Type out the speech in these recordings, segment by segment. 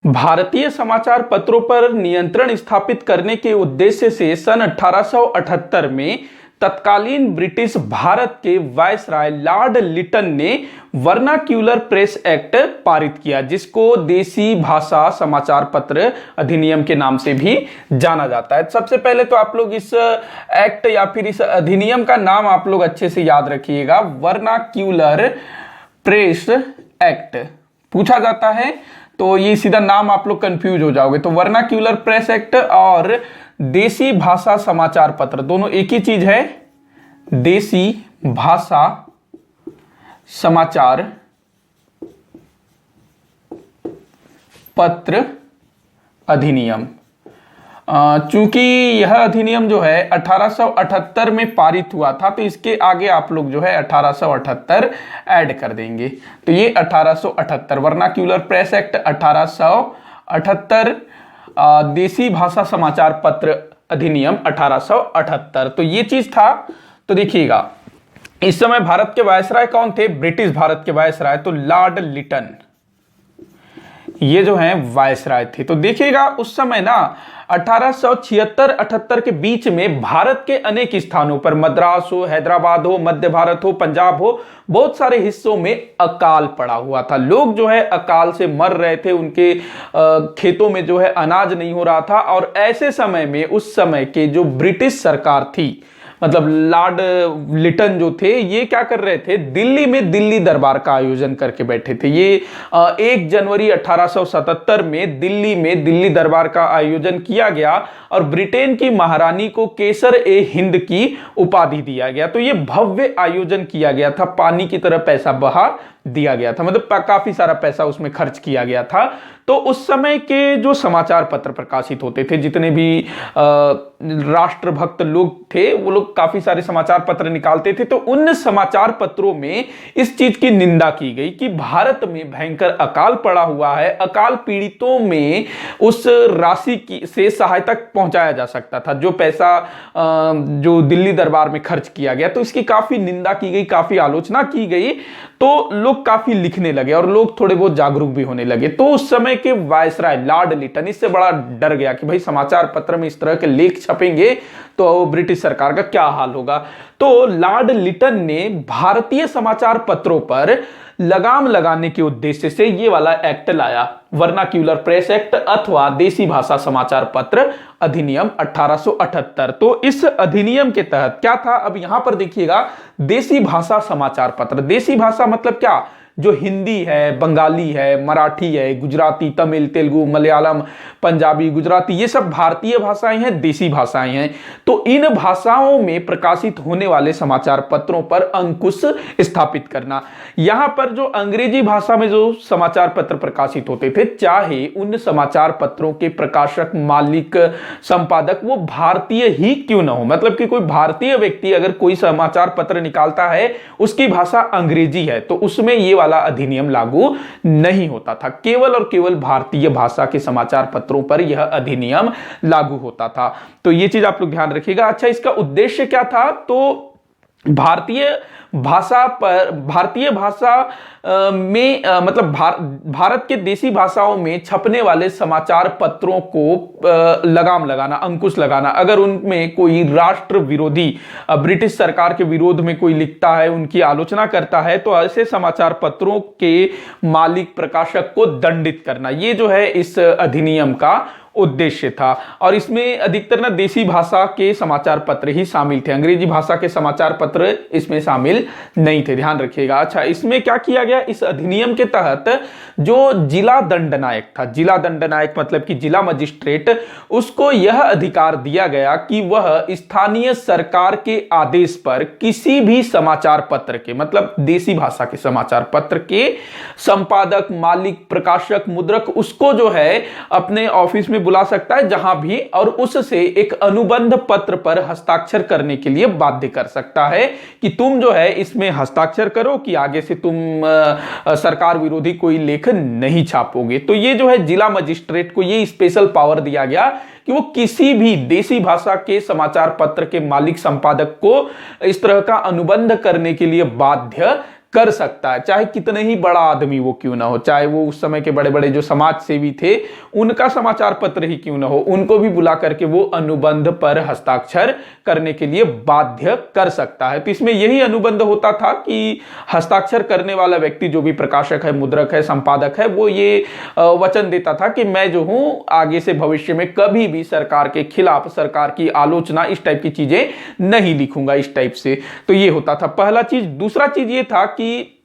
भारतीय समाचार पत्रों पर नियंत्रण स्थापित करने के उद्देश्य से सन 1878 में तत्कालीन ब्रिटिश भारत के वायसराय लॉर्ड लिटन ने वर्नाक्यूलर प्रेस एक्ट पारित किया, जिसको देसी भाषा समाचार पत्र अधिनियम के नाम से भी जाना जाता है। सबसे पहले तो आप लोग इस एक्ट या फिर इस अधिनियम का नाम आप लोग अच्छे से याद रखिएगा। वर्नाक्यूलर प्रेस एक्ट पूछा जाता है तो ये सीधा नाम आप लोग कंफ्यूज हो जाओगे। तो वर्नाक्यूलर प्रेस एक्ट और देसी भाषा समाचार पत्र दोनों एक ही चीज है। देसी भाषा समाचार पत्र अधिनियम। चूंकि यह अधिनियम जो है 1878 में पारित हुआ था, तो इसके आगे आप लोग जो है 1878 ऐड कर देंगे। तो ये 1878 वर्नाक्यूलर प्रेस एक्ट 1878, देसी भाषा समाचार पत्र अधिनियम 1878। तो ये चीज था। तो देखिएगा, इस समय भारत के वायसराय कौन थे? ब्रिटिश भारत के वायसराय तो लॉर्ड लिटन, ये जो है वायसराय थे। तो देखिएगा उस समय ना 1876-78 के बीच में भारत के अनेक स्थानों पर, मद्रास हो, हैदराबाद हो, मध्य भारत हो, पंजाब हो, बहुत सारे हिस्सों में अकाल पड़ा हुआ था। लोग जो है अकाल से मर रहे थे, उनके खेतों में जो है अनाज नहीं हो रहा था। और ऐसे समय में उस समय के जो ब्रिटिश सरकार थी, मतलब लॉर्ड लिटन जो थे, ये क्या कर रहे थे? दिल्ली में दिल्ली दरबार का आयोजन करके बैठे थे। ये 1 जनवरी 1877 में दिल्ली में दिल्ली दरबार का आयोजन किया गया और ब्रिटेन की महारानी को केसर ए हिंद की उपाधि दिया गया। तो ये भव्य आयोजन किया गया था, पानी की तरह पैसा बहा दिया गया था, मतलब काफी सारा पैसा उसमें खर्च किया गया था। तो उस समय के जो समाचार पत्र प्रकाशित होते थे, जितने भी राष्ट्रभक्त लोग थे, वो लोग काफी सारे समाचार पत्र निकालते थे। तो उन समाचार पत्रों में इस चीज की निंदा की गई कि भारत में भयंकर अकाल पड़ा हुआ है, अकाल पीड़ितों में उस राशि की से सहायता पहुंचाया जा सकता था, जो पैसा जो दिल्ली दरबार में खर्च किया गया। तो इसकी काफी निंदा की गई, काफी आलोचना की गई। तो लोग काफी लिखने लगे और लोग थोड़े बहुत जागरूक भी होने लगे। तो उस समय के वायसराय लॉर्ड लिटन इससे बड़ा डर गया कि भाई समाचार पत्र में इस तरह के लेख छपेंगे तो ब्रिटिश सरकार का क्या हाल होगा। तो लॉर्ड लिटन ने भारतीय समाचार पत्रों पर लगाम लगाने के उद्देश्य से ये वाला एक्ट लाया, वर्नाक्यूलर प्रेस एक्ट अथवा देसी भाषा समाचार पत्र अधिनियम 1878। तो इस अधिनियम के तहत क्या था? अब यहां पर देखिएगा, देसी भाषा समाचार पत्र। देसी भाषा मतलब क्या? जो हिंदी है, बंगाली है, मराठी है, गुजराती, तमिल, तेलुगु, मलयालम, पंजाबी, गुजराती, ये सब भारतीय भाषाएं हैं, देसी भाषाएं हैं। तो इन भाषाओं में प्रकाशित होने वाले समाचार पत्रों पर अंकुश स्थापित करना। यहां पर जो अंग्रेजी भाषा में जो समाचार पत्र प्रकाशित होते थे, चाहे उन समाचार पत्रों के प्रकाशक, मालिक, संपादक वो भारतीय ही क्यों ना हो, मतलब कि कोई भारतीय व्यक्ति अगर कोई समाचार पत्र निकालता है, उसकी भाषा अंग्रेजी है, तो उसमें ये वाला अधिनियम लागू नहीं होता था। केवल और केवल भारतीय भाषा के समाचार पत्रों पर यह अधिनियम लागू होता था। तो यह चीज आप लोग ध्यान रखिएगा। अच्छा, इसका उद्देश्य क्या था? तो भारतीय भाषा में मतलब भारत के देसी भाषाओं में छपने वाले समाचार पत्रों को लगाम लगाना, अंकुश लगाना। अगर उनमें कोई राष्ट्र विरोधी, ब्रिटिश सरकार के विरोध में कोई लिखता है, उनकी आलोचना करता है, तो ऐसे समाचार पत्रों के मालिक, प्रकाशक को दंडित करना, ये जो है इस अधिनियम का उद्देश्य था। और इसमें अधिकतर ना देसी भाषा के समाचार पत्र ही शामिल थे, अंग्रेजी भाषा के समाचार पत्र इसमें शामिल नहीं थे, ध्यान रखिएगा। अच्छा, इसमें क्या किया गया? इस अधिनियम के तहत जो जिला दंडनायक था, जिला दंडनायक मतलब कि जिला मजिस्ट्रेट, उसको यह अधिकार दिया गया कि वह स्थानीय सरकार के आदेश पर किसी भी समाचार पत्र के, मतलब देसी भाषा के समाचार पत्र के संपादक, मालिक, प्रकाशक, मुद्रक, उसको जो है अपने ऑफिस में बुला सकता है जहां भी, और उससे एक अनुबंध पत्र पर हस्ताक्षर करने के लिए बाध्य कर सकता है कि तुम जो है इसमें हस्ताक्षर करो कि आगे से तुम सरकार विरोधी कोई लेख नहीं छापोगे। तो ये जो है जिला मजिस्ट्रेट को ये स्पेशल पावर दिया गया कि वो किसी भी देसी भाषा के समाचार पत्र के मालिक, संपादक को इस तरह का अनुबंध करने के लिए बाध्य कर सकता है, चाहे कितने ही बड़ा आदमी वो क्यों ना हो, चाहे वो उस समय के बड़े बड़े जो समाज सेवी थे उनका समाचार पत्र ही क्यों ना हो, उनको भी बुला करके वो अनुबंध पर हस्ताक्षर करने के लिए बाध्य कर सकता है। तो इसमें यही अनुबंध होता था कि हस्ताक्षर करने वाला व्यक्ति जो भी प्रकाशक है, मुद्रक है, संपादक है, वो ये वचन देता था कि मैं जो हूं आगे से भविष्य में कभी भी सरकार के खिलाफ, सरकार की आलोचना, इस टाइप की चीजें नहीं लिखूंगा, इस टाइप से। तो ये होता था पहला चीज। दूसरा चीज ये था कि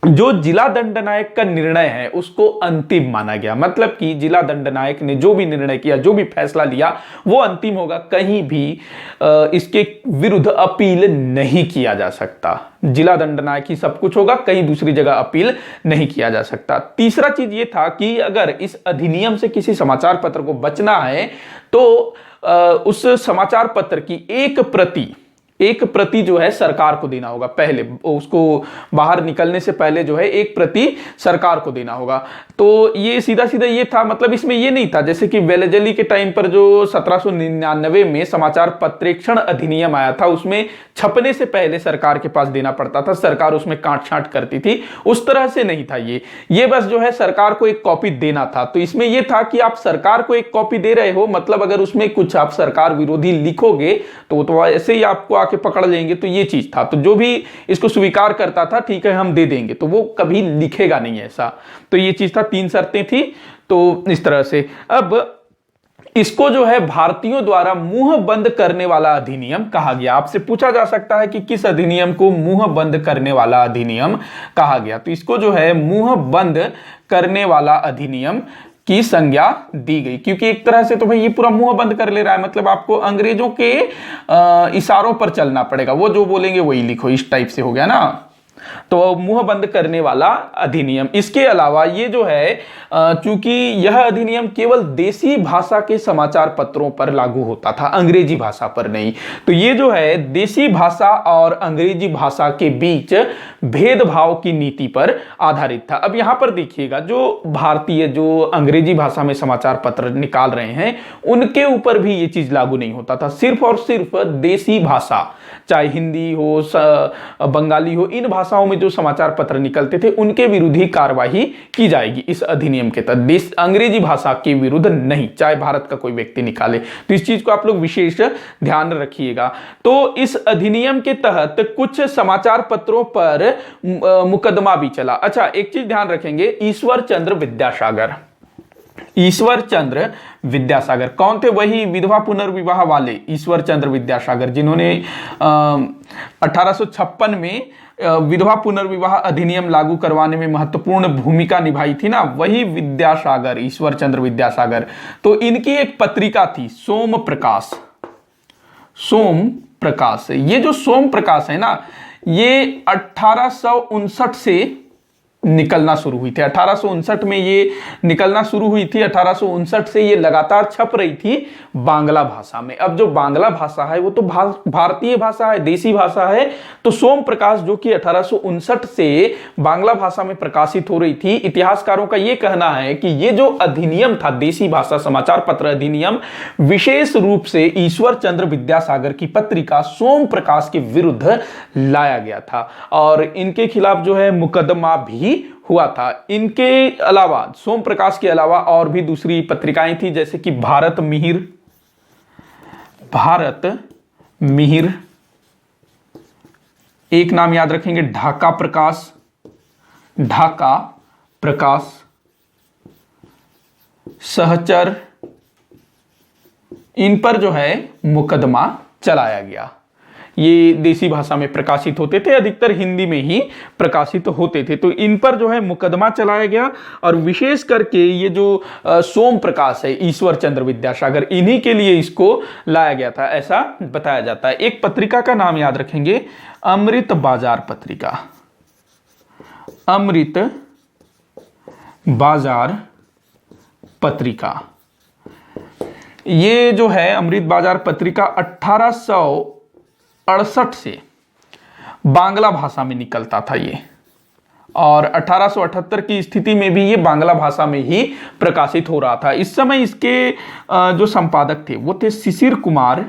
जो जिला दंडनायक का निर्णय है उसको अंतिम माना गया, मतलब कि जिला दंडनायक ने जो भी निर्णय किया, जो भी फैसला लिया वो अंतिम होगा, कहीं भी इसके विरुद्ध अपील नहीं किया जा सकता। जिला दंडनायक ही सब कुछ होगा, कहीं दूसरी जगह अपील नहीं किया जा सकता। तीसरा चीज ये था कि अगर इस अधिनियम से किसी समाचार पत्र को बचना है तो उस समाचार पत्र की एक प्रति जो है सरकार को देना होगा, पहले उसको बाहर निकलने से पहले जो है एक प्रति सरकार को देना होगा। तो ये सीधा सीधा ये था, मतलब इसमें ये नहीं था जैसे कि वेलेजली के टाइम पर जो 1799 में समाचार पत्रेक्षण अधिनियम आया था, उसमें छपने से पहले सरकार के पास देना पड़ता था, सरकार उसमें काट छांट करती थी, उस तरह से नहीं था ये बस जो है सरकार को एक कॉपी देना था। तो इसमें यह था कि आप सरकार को एक कॉपी दे रहे हो, मतलब अगर उसमें कुछ आप सरकार विरोधी लिखोगे तो ऐसे ही आपको आके पकड़ लेंगे। तो ये चीज था, तो जो भी इसको स्वीकार करता था ठीक है हम दे देंगे, तो वो कभी लिखेगा नहीं ऐसा। तो ये चीज था, 3 शर्तें थी। तो इस तरह से अब इसको जो है भारतीयों द्वारा मुंह बंद करने वाला अधिनियम कहा गया। आपसे पूछा जा सकता है कि किस अधिनियम को मुंह बंद करने वाला अधिनियम कहा गया, तो इसको जो है मुंह बंद करने वाला अधिनियम की संज्ञा दी गई, क्योंकि एक तरह से तो भाई ये पूरा मुंह बंद कर ले रहा है, मतलब आपको अंग्रेजों के इशारों पर चलना पड़ेगा, वो जो बोलेंगे वही लिखो, इस टाइप से हो गया ना। तो मुंह बंद करने वाला अधिनियम। इसके अलावा ये जो है चूंकि यह अधिनियम केवल देसी भाषा के समाचार पत्रों पर लागू होता था, अंग्रेजी भाषा पर नहीं। तो ये जो है देसी भाषा और अंग्रेजी भाषा के बीच भेदभाव की नीति पर आधारित था। अब यहां पर देखिएगा, जो भारतीय जो अंग्रेजी भाषा में समाचार पत्र निकाल रहे हैं उनके ऊपर भी ये चीज लागू नहीं होता था। सिर्फ और सिर्फ देसी भाषा, चाहे हिंदी हो, बंगाली हो, इन भाषाओं में जो समाचार पत्र निकलते थे उनके विरुद्ध ही कार्यवाही की जाएगी इस अधिनियम के तहत, अंग्रेजी भाषा के विरुद्ध नहीं, चाहे भारत का कोई व्यक्ति निकाले। तो इस चीज को आप लोग विशेष ध्यान रखिएगा। तो इस अधिनियम के तहत कुछ समाचार पत्रों पर मुकदमा भी चला। अच्छा, एक चीज ध्यान रखेंगे, ईश्वर चंद्र विद्यासागर कौन थे? वही विधवा पुनर्विवाह वाले ईश्वर चंद्र विद्यासागर, जिन्होंने 1856 में विधवा पुनर्विवाह अधिनियम लागू करवाने में महत्वपूर्ण भूमिका निभाई थी ना, वही विद्यासागर, ईश्वर चंद्र विद्यासागर। तो इनकी एक पत्रिका थी सोम प्रकाश। ये जो सोम प्रकाश है ना, ये 1859 से निकलना शुरू हुई थी। 1859 में ये निकलना शुरू हुई थी। 1859 से ये लगातार छप रही थी बांग्ला भाषा में। अब जो बांग्ला भाषा है वो तो भारतीय भाषा है, देसी भाषा है। तो सोम प्रकाश जो कि 1859 से बांग्ला भाषा में प्रकाशित हो रही थी, इतिहासकारों का ये कहना है कि ये जो अधिनियम था, देसी भाषा समाचार पत्र अधिनियम, विशेष रूप से ईश्वर चंद्र विद्यासागर की पत्रिका सोम प्रकाश के विरुद्ध लाया गया था और इनके खिलाफ जो है मुकदमा भी हुआ था। इनके अलावा, सोम प्रकाश के अलावा और भी दूसरी पत्रिकाएं थी, जैसे कि भारत मिहिर, एक नाम याद रखेंगे ढाका प्रकाश, सहचर, इन पर जो है मुकदमा चलाया गया। ये देसी भाषा में प्रकाशित होते थे, अधिकतर हिंदी में ही प्रकाशित होते थे। तो इन पर जो है मुकदमा चलाया गया और विशेष करके ये जो सोम प्रकाश है, ईश्वर चंद्र विद्यासागर, इन्हीं के लिए इसको लाया गया था, ऐसा बताया जाता है। एक पत्रिका का नाम याद रखेंगे, अमृत बाजार पत्रिका। ये जो है अमृत बाजार पत्रिका 1868 से बांग्ला भाषा में निकलता था ये, और 1878 की स्थिति में भी ये बांग्ला भाषा में ही प्रकाशित हो रहा था। इस समय इसके जो संपादक थे वो थे शिशिर कुमार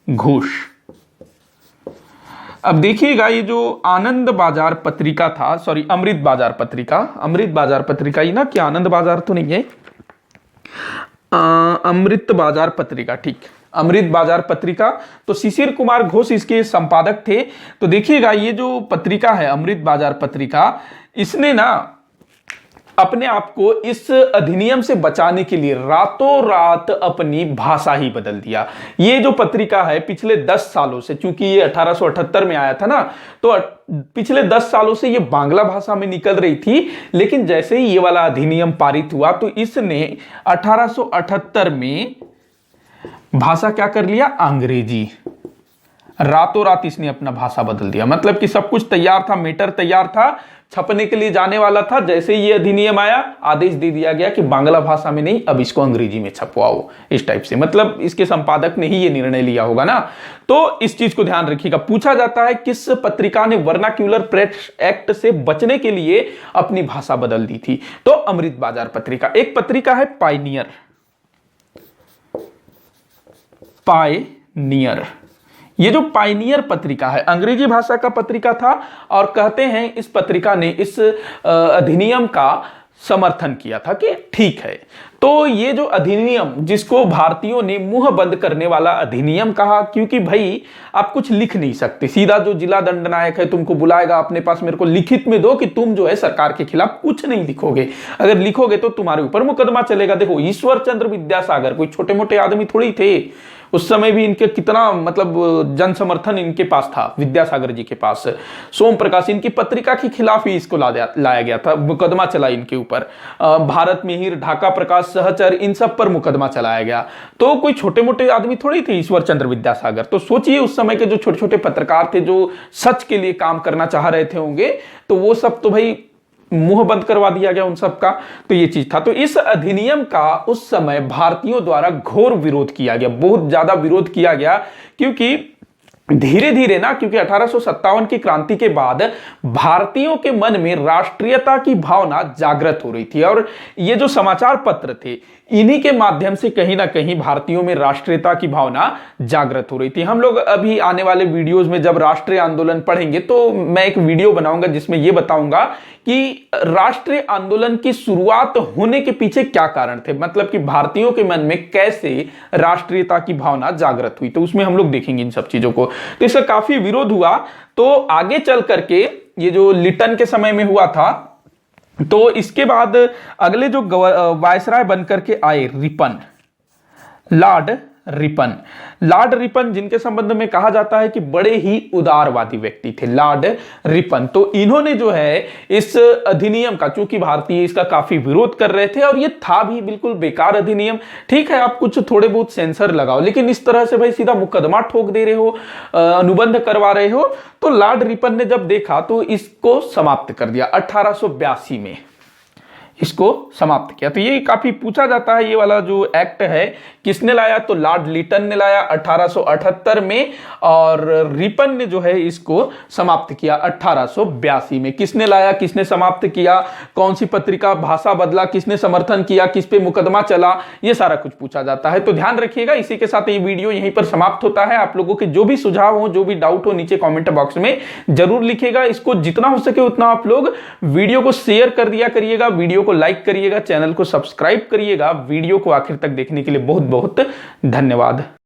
घोष। अब देखिएगा, ये जो आनंद बाजार पत्रिका था, सॉरी अमृत बाजार पत्रिका ही ना, कि आनंद बाजार तो नहीं है, अमृत बाजार पत्रिका, ठीक, अमृत बाजार पत्रिका। तो शिशिर कुमार घोष इसके संपादक थे। तो देखिएगा, ये जो पत्रिका है अमृत बाजार पत्रिका, इसने ना अपने आप को इस अधिनियम से बचाने के लिए रातों रात अपनी भाषा ही बदल दिया। ये जो पत्रिका है पिछले 10 सालों से, चूंकि ये 1878 में आया था ना, तो पिछले 10 सालों से ये बांग्ला भाषा में निकल रही थी, लेकिन जैसे ही ये वाला अधिनियम पारित हुआ तो इसने 1878 में भाषा क्या कर लिया, अंग्रेजी। रातों रात इसने अपना भाषा बदल दिया, मतलब कि सब कुछ तैयार था, मैटर तैयार था, छपने के लिए जाने वाला था, जैसे ये अधिनियम आया आदेश दे दिया गया कि बांग्ला भाषा में नहीं, अब इसको अंग्रेजी में छपवाओ, इस टाइप से। मतलब इसके संपादक ने ही ये निर्णय लिया होगा ना। तो इस चीज को ध्यान रखिएगा, पूछा जाता है किस पत्रिका ने वर्नाक्यूलर प्रेस एक्ट से बचने के लिए अपनी भाषा बदल दी थी, तो अमृत बाजार पत्रिका। एक पत्रिका है पायनियर, ये जो पायनियर पत्रिका है अंग्रेजी भाषा का पत्रिका था, और कहते हैं इस पत्रिका ने इस अधिनियम का समर्थन किया था कि ठीक है। तो ये जो अधिनियम, जिसको भारतीयों ने मुंह बंद करने वाला अधिनियम कहा, क्योंकि भाई आप कुछ लिख नहीं सकते, सीधा जो जिला दंडनायक है तुमको बुलाएगा अपने पास, मेरे को लिखित में दो कि तुम जो है सरकार के खिलाफ कुछ नहीं लिखोगे, अगर लिखोगे तो तुम्हारे ऊपर मुकदमा चलेगा। देखो ईश्वर चंद्र विद्यासागर कोई छोटे मोटे आदमी थोड़ी थे, उस समय भी इनके कितना मतलब जन समर्थन इनके पास था, विद्यासागर जी के पास। सोम प्रकाश, इनकी पत्रिका के खिलाफ ही इसको लाया गया था, मुकदमा चला इनके ऊपर। भारत मिहिर, ढाका प्रकाश, सहचर, इन सब पर मुकदमा चलाया गया। तो कोई छोटे मोटे आदमी थोड़ी थे ईश्वर चंद्र विद्यासागर। तो सोचिए उस समय के जो छोटे छोटे पत्रकार थे जो सच के लिए काम करना चाह रहे थे होंगे, तो वो सब तो भाई मुंह बंद करवा दिया गया उन सब का। तो ये चीज था। तो इस अधिनियम का उस समय भारतीयों द्वारा घोर विरोध किया गया, बहुत ज्यादा विरोध किया गया, क्योंकि धीरे धीरे ना, क्योंकि 1857 की क्रांति के बाद भारतीयों के मन में राष्ट्रीयता की भावना जागृत हो रही थी, और ये जो समाचार पत्र थे इन्हीं के माध्यम से कहीं ना कहीं भारतीयों में राष्ट्रीयता की भावना जागृत हो रही थी। हम लोग अभी आने वाले वीडियोस में जब राष्ट्रीय आंदोलन पढ़ेंगे तो मैं एक वीडियो बनाऊंगा जिसमें यह बताऊंगा कि राष्ट्रीय आंदोलन की शुरुआत होने के पीछे क्या कारण थे, मतलब कि भारतीयों के मन में कैसे राष्ट्रीयता की भावना जागृत हुई। तो उसमें हम लोग देखेंगे इन सब चीजों को। तो इसका काफी विरोध हुआ। तो आगे चल करके ये जो लिटन के समय में हुआ था, तो इसके बाद अगले जो वायसराय बनकर के आए रिपन, लॉर्ड रिपन जिनके संबंध में कहा जाता है कि बड़े ही उदारवादी व्यक्ति थे, लॉर्ड रिपन। तो इन्होंने जो है इस अधिनियम का, चूंकि भारतीय इसका काफी विरोध कर रहे थे और ये था भी बिल्कुल बेकार अधिनियम, ठीक है आप कुछ थोड़े बहुत सेंसर लगाओ, लेकिन इस तरह से भाई सीधा मुकदमा ठोक दे रहे हो, अनुबंध करवा रहे हो। तो लॉर्ड रिपन ने जब देखा तो इसको समाप्त कर दिया 1882 में, इसको समाप्त किया। तो ये काफी पूछा जाता है, ये वाला जो एक्ट है किसने लाया, तो लॉर्ड लिटन ने लाया 1878 में, और रिपन ने जो है इसको समाप्त किया 1882 में। किसने लाया, किसने समाप्त किया, कौन सी पत्रिका, भाषा बदला, किसने समर्थन किया, किस पे मुकदमा चला, ये सारा कुछ पूछा जाता है। तो ध्यान रखिएगा। इसी के साथ ये वीडियो यहीं पर समाप्त होता है। आप लोगों के जो भी सुझाव हो, जो भी डाउट हो, नीचे कॉमेंट बॉक्स में जरूर लिखिएगा। इसको जितना हो सके उतना आप लोग वीडियो को शेयर कर दिया करिएगा, वीडियो को लाइक करिएगा, चैनल को सब्सक्राइब करिएगा। वीडियो को आखिर तक देखने के लिए बहुत बहुत धन्यवाद।